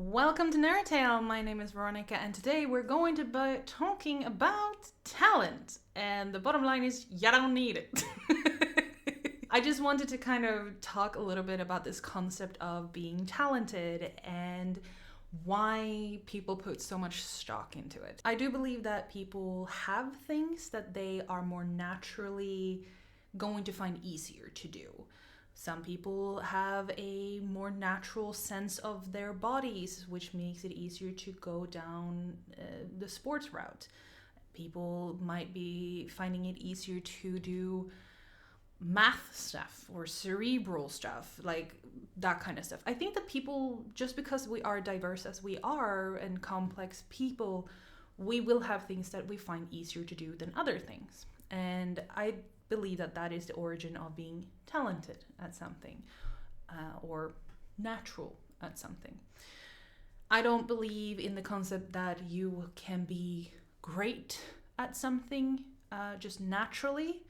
Welcome to Nerdtale. My name is Veronica, and today we're going to be talking about talent. And the bottom line is, you don't need it. I just wanted to kind of talk a little bit about this concept of being talented and why people put so much stock into it. I do believe that people have things that they are more naturally going to find easier to do. Some people have a more natural sense of their bodies, which makes it easier to go down the sports route. People might be finding it easier to do math stuff or cerebral stuff, like that kind of stuff. I think that people, just because we are diverse as we are and complex people, we will have things that we find easier to do than other things. And I believe that that is the origin of being talented at something or natural at something. I don't believe in the concept that you can be great at something just naturally.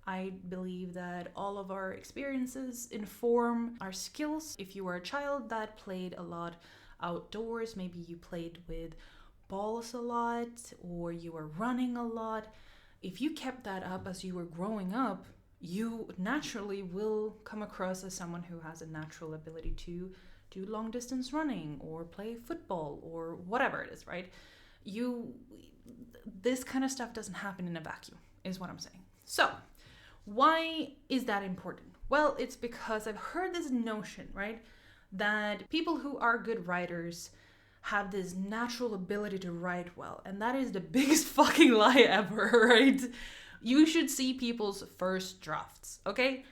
I believe that all of our experiences inform our skills. If you were a child that played a lot outdoors, maybe you played with balls a lot or you were running a lot. If you kept that up as you were growing up, you naturally will come across as someone who has a natural ability to do long distance running or play football or whatever it is, right? This kind of stuff doesn't happen in a vacuum, is what I'm saying. So, why is that important? Well, it's because I've heard this notion, right, that people who are good writers have this natural ability to write well, and that is the biggest fucking lie ever, right? You should see people's first drafts, okay?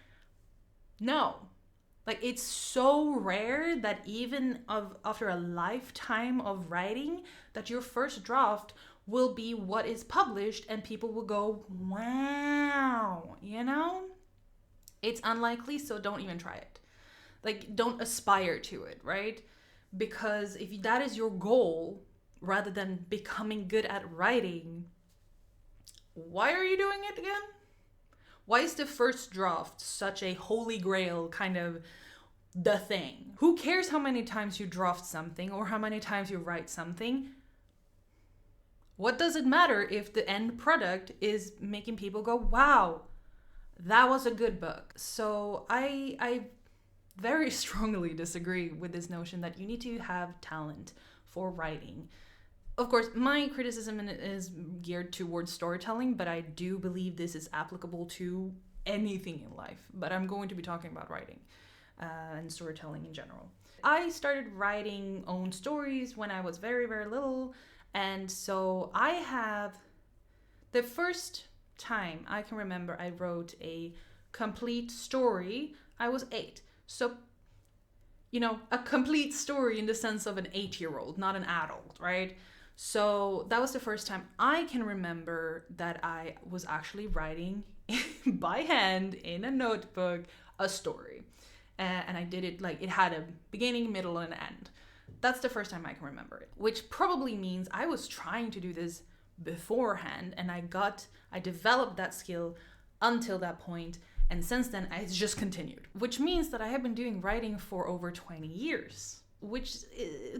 No. Like, it's so rare that even after a lifetime of writing, that your first draft will be what is published and people will go, wow, you know? It's unlikely, so don't even try it. Like, don't aspire to it, right? Because if that is your goal, rather than becoming good at writing, why are you doing it again? Why is the first draft such a holy grail kind of the thing? Who cares how many times you draft something or how many times you write something? What does it matter if the end product is making people go, wow, that was a good book? So I very strongly disagree with this notion that you need to have talent for writing. Of course, my criticism is geared towards storytelling, but I do believe this is applicable to anything in life. But I'm going to be talking about writing and storytelling in general. I started writing own stories when I was very, very little. And so I have, the first time I can remember I wrote a complete story, I was 8. So, a complete story in the sense of an 8-year-old, not an adult, right? So that was the first time I can remember that I was actually writing by hand in a notebook a story. And I did it like it had a beginning, middle, and end. That's the first time I can remember it, which probably means I was trying to do this beforehand and I developed that skill until that point. And since then, it's just continued, which means that I have been doing writing for over 20 years, which,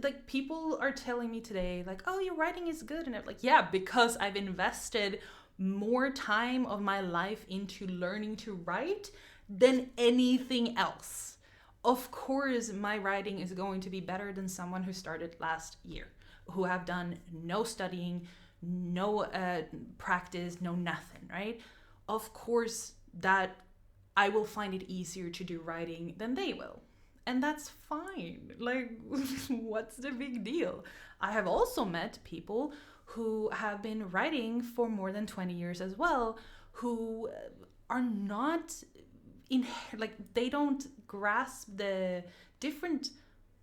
like, people are telling me today, like, oh, your writing is good. And I'm like, yeah, because I've invested more time of my life into learning to write than anything else. Of course, my writing is going to be better than someone who started last year, who have done no studying, no practice, no nothing, right? Of course, that I will find it easier to do writing than they will. And that's fine. Like, what's the big deal? I have also met people who have been writing for more than 20 years as well, who are not they don't grasp the different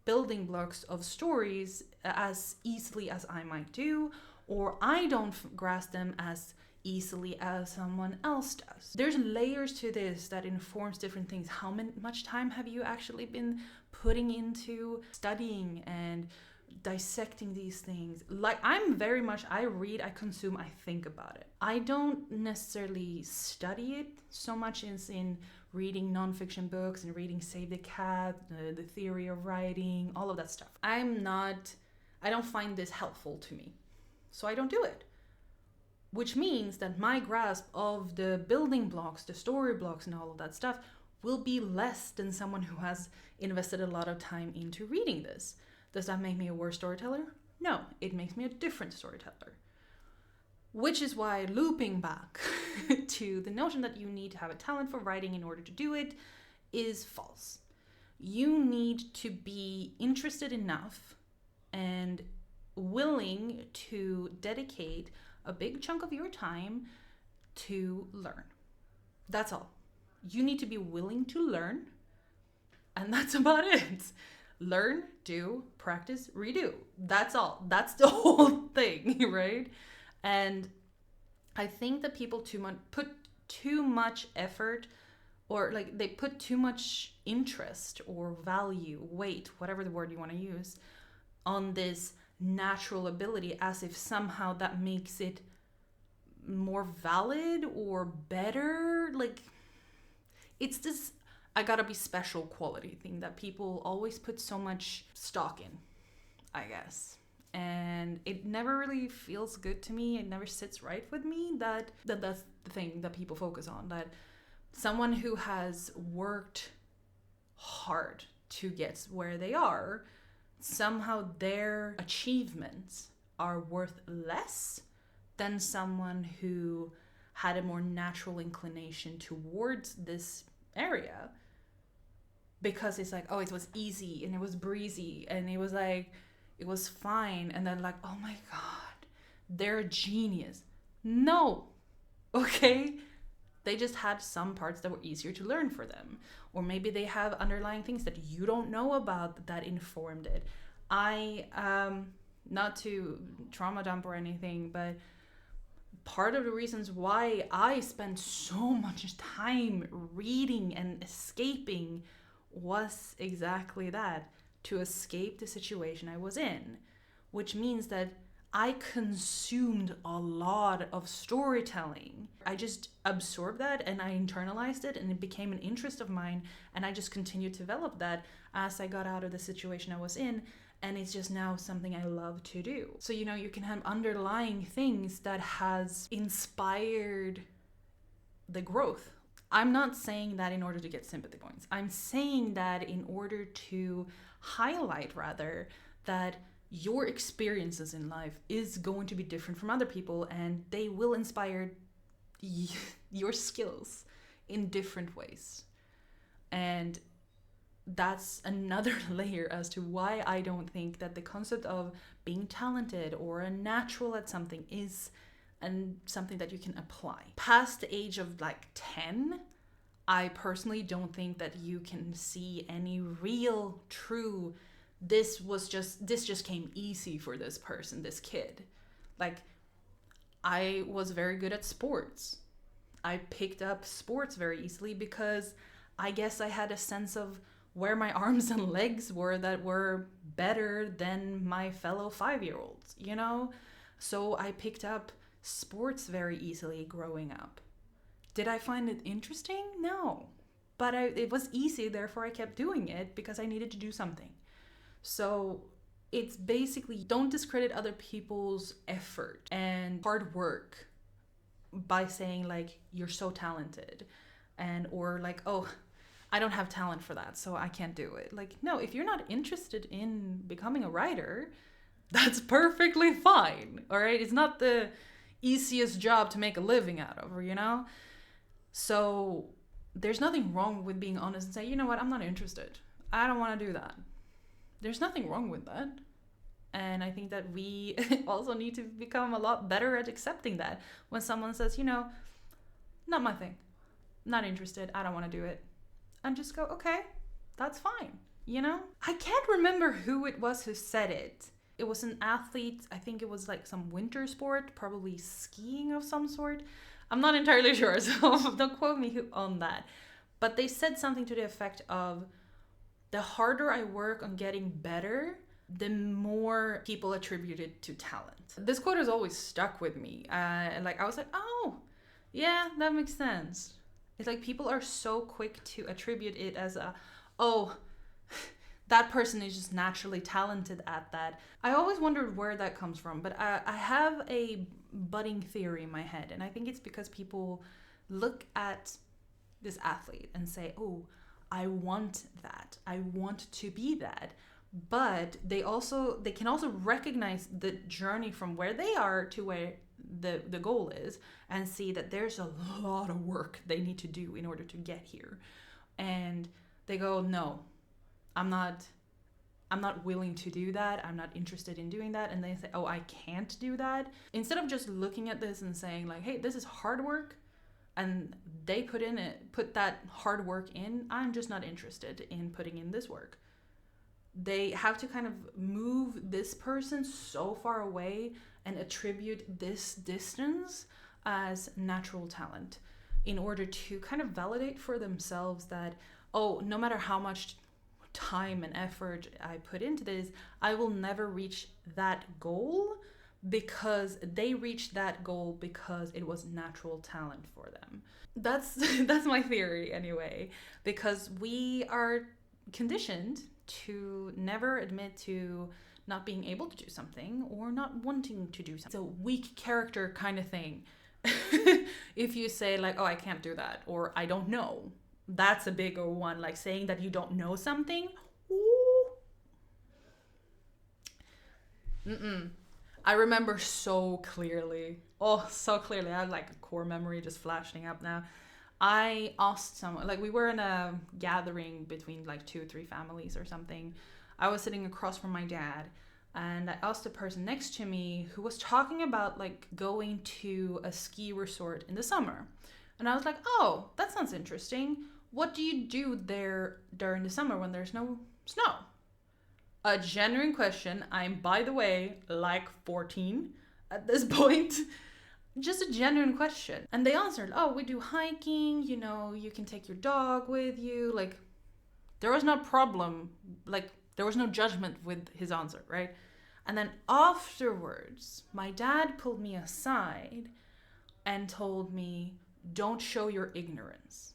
building blocks of stories as easily as I might do, or I don't grasp them as easily as someone else does. There's layers to this that informs different things. How much time have you actually been putting into studying and dissecting these things? Like, I read, I consume, I think about it. I don't necessarily study it so much as in reading nonfiction books and reading Save the Cat, the theory of writing, all of that stuff. I don't find this helpful to me. So I don't do it. Which means that my grasp of the building blocks, the story blocks, and all of that stuff will be less than someone who has invested a lot of time into reading this. Does that make me a worse storyteller? No, it makes me a different storyteller. Which is why looping back to the notion that you need to have a talent for writing in order to do it is false. You need to be interested enough and willing to dedicate a big chunk of your time to learn. That's all. You need to be willing to learn, and that's about it. Learn, do, practice, redo. That's all. That's the whole thing, right? And I think that people put too much effort, or like they put too much interest or value, weight, whatever the word you want to use, on this natural ability, as if somehow that makes it more valid or better. Like, it's this I gotta be special quality thing that people always put so much stock in, I guess. And it never really feels good to me. It never sits right with me that's the thing that people focus on, that someone who has worked hard to get where they are, somehow their achievements are worth less than someone who had a more natural inclination towards this area, because it's like, oh, it was easy and it was breezy and it was like, it was fine, and then like, oh my god, they're a genius. No, okay, they just had some parts that were easier to learn for them, or maybe they have underlying things that you don't know about that informed it. Not to trauma dump or anything, but part of the reasons why I spent so much time reading and escaping was exactly that, to escape the situation I was in, which means that I consumed a lot of storytelling. I just absorbed that and I internalized it, and it became an interest of mine, and I just continued to develop that as I got out of the situation I was in, and it's just now something I love to do. So, you can have underlying things that has inspired the growth. I'm not saying that in order to get sympathy points. I'm saying that in order to highlight, rather, that your experiences in life is going to be different from other people, and they will inspire your skills in different ways. And that's another layer as to why I don't think that the concept of being talented or a natural at something is something that you can apply. Past the age of like 10, I personally don't think that you can see any real, true, this just came easy for this person, this kid. Like, I was very good at sports. I picked up sports very easily because I guess I had a sense of where my arms and legs were that were better than my fellow 5-year-olds, So I picked up sports very easily growing up. Did I find it interesting? No. But it was easy, therefore I kept doing it because I needed to do something. So it's basically, don't discredit other people's effort and hard work by saying like, you're so talented, or like, oh, I don't have talent for that, so I can't do it. Like, no, if you're not interested in becoming a writer, that's perfectly fine, all right? It's not the easiest job to make a living out of, So there's nothing wrong with being honest and say, you know what, I'm not interested. I don't want to do that. There's nothing wrong with that. And I think that we also need to become a lot better at accepting that. When someone says, not my thing, not interested, I don't want to do it. And just go, okay, that's fine, I can't remember who it was who said it. It was an athlete, I think it was like some winter sport, probably skiing of some sort. I'm not entirely sure, so don't quote me on that. But they said something to the effect of, the harder I work on getting better, the more people attribute it to talent. This quote has always stuck with me. I was like, oh, yeah, that makes sense. It's like people are so quick to attribute it as oh, that person is just naturally talented at that. I always wondered where that comes from, but I have a budding theory in my head, and I think it's because people look at this athlete and say, oh, I want that. I want to be that. But they can also recognize the journey from where they are to where the goal is, and see that there's a lot of work they need to do in order to get here. And they go, no, I'm not willing to do that. I'm not interested in doing that. And they say, oh, I can't do that. Instead of just looking at this and saying like, hey, this is hard work, and they put that hard work in, I'm just not interested in putting in this work. They have to kind of move this person so far away and attribute this distance as natural talent in order to kind of validate for themselves that, oh, no matter how much time and effort I put into this, I will never reach that goal, because they reached that goal because it was natural talent for them. That's my theory anyway, because we are conditioned to never admit to not being able to do something or not wanting to do something. It's a weak character kind of thing. If you say like, oh, I can't do that, or I don't know, that's a bigger one. Like saying that you don't know something. Ooh. I remember so clearly. Oh, so clearly. I had like a core memory just flashing up now. I asked someone, like we were in a gathering between like 2 or 3 families or something. I was sitting across from my dad, and I asked the person next to me who was talking about like going to a ski resort in the summer. And I was like, oh, that sounds interesting. What do you do there during the summer when there's no snow? A genuine question. I'm, by the way, like 14 at this point. Just a genuine question. And they answered, oh, we do hiking, you can take your dog with you. Like, there was no problem. Like, there was no judgment with his answer, right? And then afterwards, my dad pulled me aside and told me, don't show your ignorance.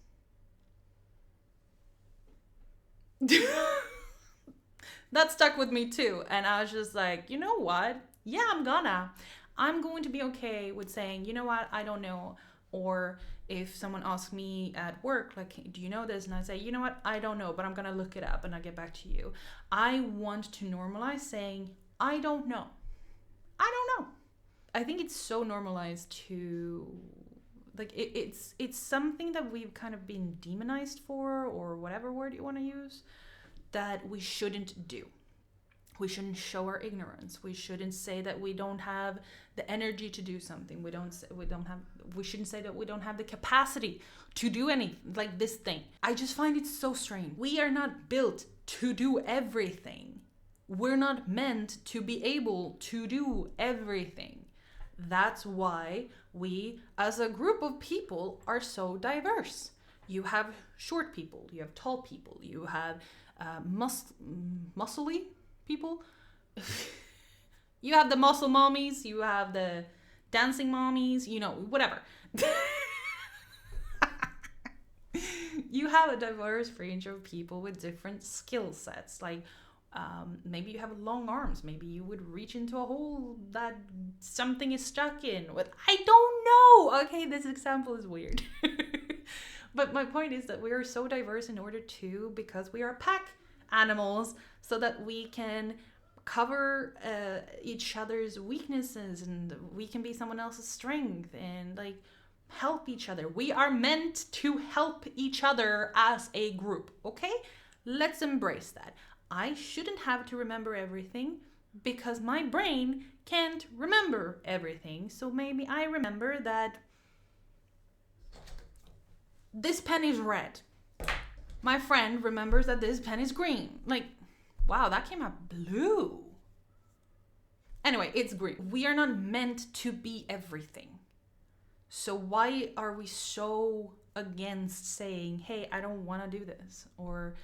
That stuck with me too. And I was just like, you know what? Yeah, I'm going to be okay with saying, you know what, I don't know. Or if someone asks me at work, like, do you know this? And I say, you know what, I don't know, but I'm going to look it up and I'll get back to you. I want to normalize saying, I don't know. I don't know. I think it's so normalized to, like, it's something that we've kind of been demonized for, or whatever word you want to use, that we shouldn't do. We shouldn't show our ignorance. We shouldn't say that we don't have the energy to do something. We shouldn't say that we don't have the capacity to do anything, like this thing. I just find it so strange. We are not built to do everything. We're not meant to be able to do everything. That's why we, as a group of people, are so diverse. You have short people, you have tall people, you have muscly people. You have the muscle mommies, you have the dancing mommies, whatever. You have a diverse range of people with different skill sets. Like, maybe you have long arms. Maybe you would reach into a hole that something is stuck in. With, I don't know. Okay, this example is weird. But my point is that we are so diverse because we are pack animals, so that we can cover each other's weaknesses, and we can be someone else's strength, and like help each other. We are meant to help each other as a group, okay? Let's embrace that. I shouldn't have to remember everything because my brain can't remember everything. So maybe I remember that this pen is red. My friend remembers that this pen is green. Like, wow, that came out blue. Anyway, it's green. We are not meant to be everything. So why are we so against saying, hey, I don't want to do this? Or,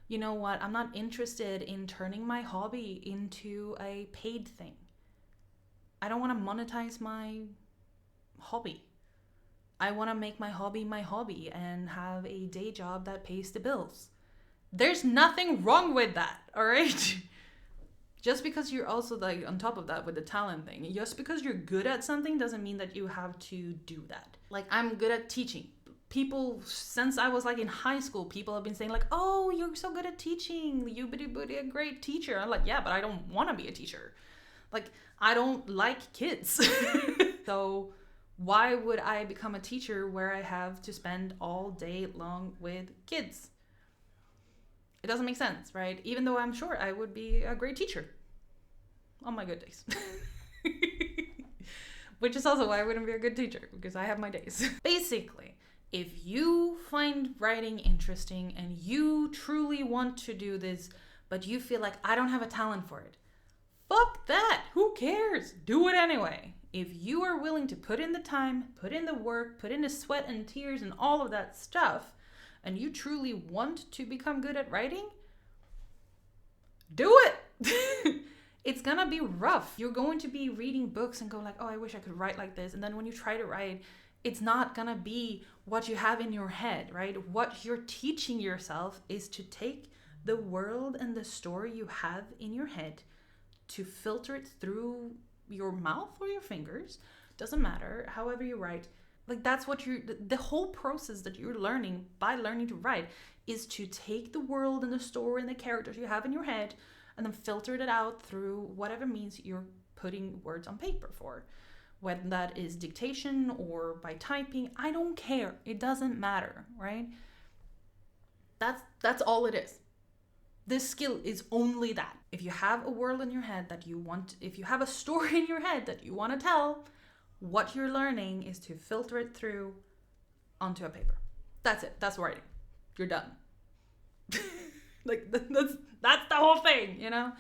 you know what, I'm not interested in turning my hobby into a paid thing. I don't want to monetize my hobby. I want to make my hobby and have a day job that pays the bills. There's nothing wrong with that, all right? Just because you're also like on top of that with the talent thing, just because you're good at something doesn't mean that you have to do that. Like, I'm good at teaching. People, since I was like in high school, people have been saying like, oh, you're so good at teaching. You would be a great teacher. I'm like, yeah, but I don't want to be a teacher. Like, I don't like kids. So why would I become a teacher where I have to spend all day long with kids? It doesn't make sense, right? Even though I'm sure I would be a great teacher on my good days. Which is also why I wouldn't be a good teacher, because I have my days. Basically, if you find writing interesting and you truly want to do this, but you feel like I don't have a talent for it, fuck that. Who cares? Do it anyway. If you are willing to put in the time, put in the work, put in the sweat and tears and all of that stuff, and you truly want to become good at writing, do it. It's gonna be rough. You're going to be reading books and go like, oh, I wish I could write like this. And then when you try to write, it's not gonna be what you have in your head, right? What you're teaching yourself is to take the world and the story you have in your head, to filter it through your mouth or your fingers. Doesn't matter, however you write. Like, that's what the whole process that you're learning by learning to write is to take the world and the story and the characters you have in your head and then filter it out through whatever means you're putting words on paper for. Whether that is dictation or by typing, I don't care. It doesn't matter, right? That's all it is. This skill is only that. If you have a world in your head that you want, if you have a story in your head that you want to tell, what you're learning is to filter it through onto a paper. That's it. That's writing. You're done. Like, that's the whole thing, you know?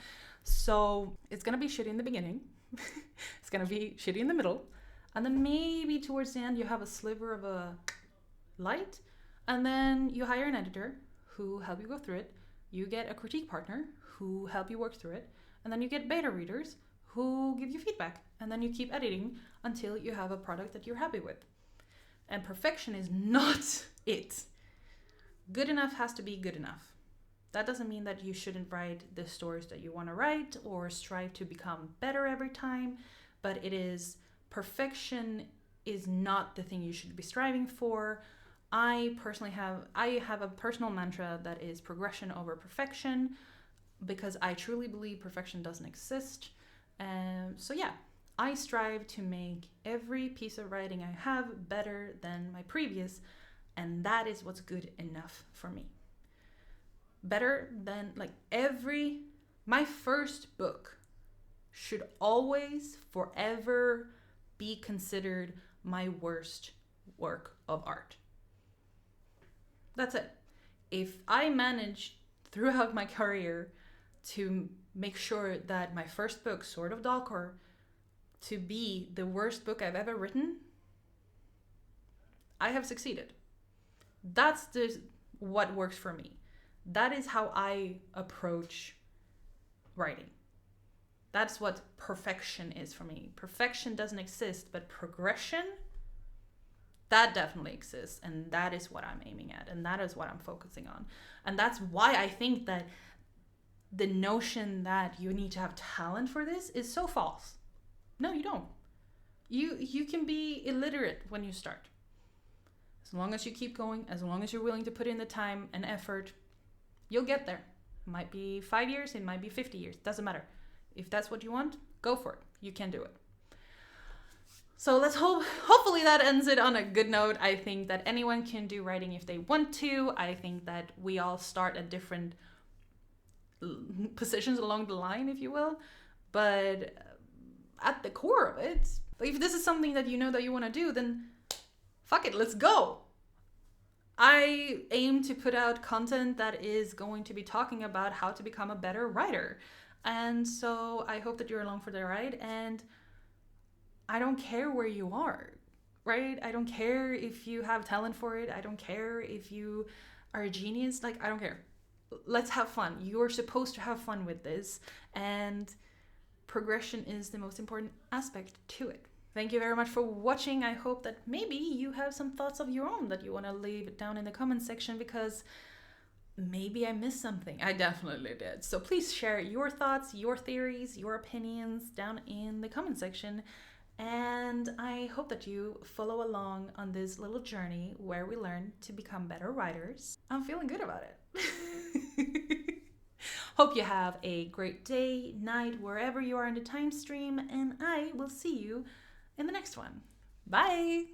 So it's going to be shitty in the beginning. It's going to be shitty in the middle. And then maybe towards the end you have a sliver of a light. And then you hire an editor who help you go through it. You get a critique partner who help you work through it. And then you get beta readers who give you feedback. And then you keep editing until you have a product that you're happy with. And perfection is not it. Good enough has to be good enough. That doesn't mean that you shouldn't write the stories that you want to write or strive to become better every time, but perfection is not the thing you should be striving for. I have a personal mantra that is progression over perfection, because I truly believe perfection doesn't exist. So yeah, I strive to make every piece of writing I have better than my previous, and that is what's good enough for me. Better than my first book should always forever be considered my worst work of art. That's it. If I manage throughout my career to make sure that my first book, Sword of Dalkor, to be the worst book I've ever written, I have succeeded. That's what works for me. That is how I approach writing. That's what perfection is for me. Perfection doesn't exist, but progression, that definitely exists. And that is what I'm aiming at. And that is what I'm focusing on. And that's why I think that the notion that you need to have talent for this is so false. No, you don't. You can be illiterate when you start. As long as you keep going, as long as you're willing to put in the time and effort, you'll get there. It might be 5 years, it might be 50 years. Doesn't matter. If that's what you want, go for it. You can do it. So let's hopefully that ends it on a good note. I think that anyone can do writing if they want to. I think that we all start at different positions along the line, if you will. But at the core of it, if this is something that you know that you want to do, then fuck it, let's go. I aim to put out content that is going to be talking about how to become a better writer. And so I hope that you're along for the ride. And I don't care where you are, right? I don't care if you have talent for it. I don't care if you are a genius. I don't care. Let's have fun. You're supposed to have fun with this. And progression is the most important aspect to it. Thank you very much for watching. I hope that maybe you have some thoughts of your own that you want to leave down in the comment section, because maybe I missed something. I definitely did. So please share your thoughts, your theories, your opinions down in the comment section. And I hope that you follow along on this little journey where we learn to become better writers. I'm feeling good about it. Hope you have a great day, night, wherever you are in the time stream, and I will see you in the next one. Bye!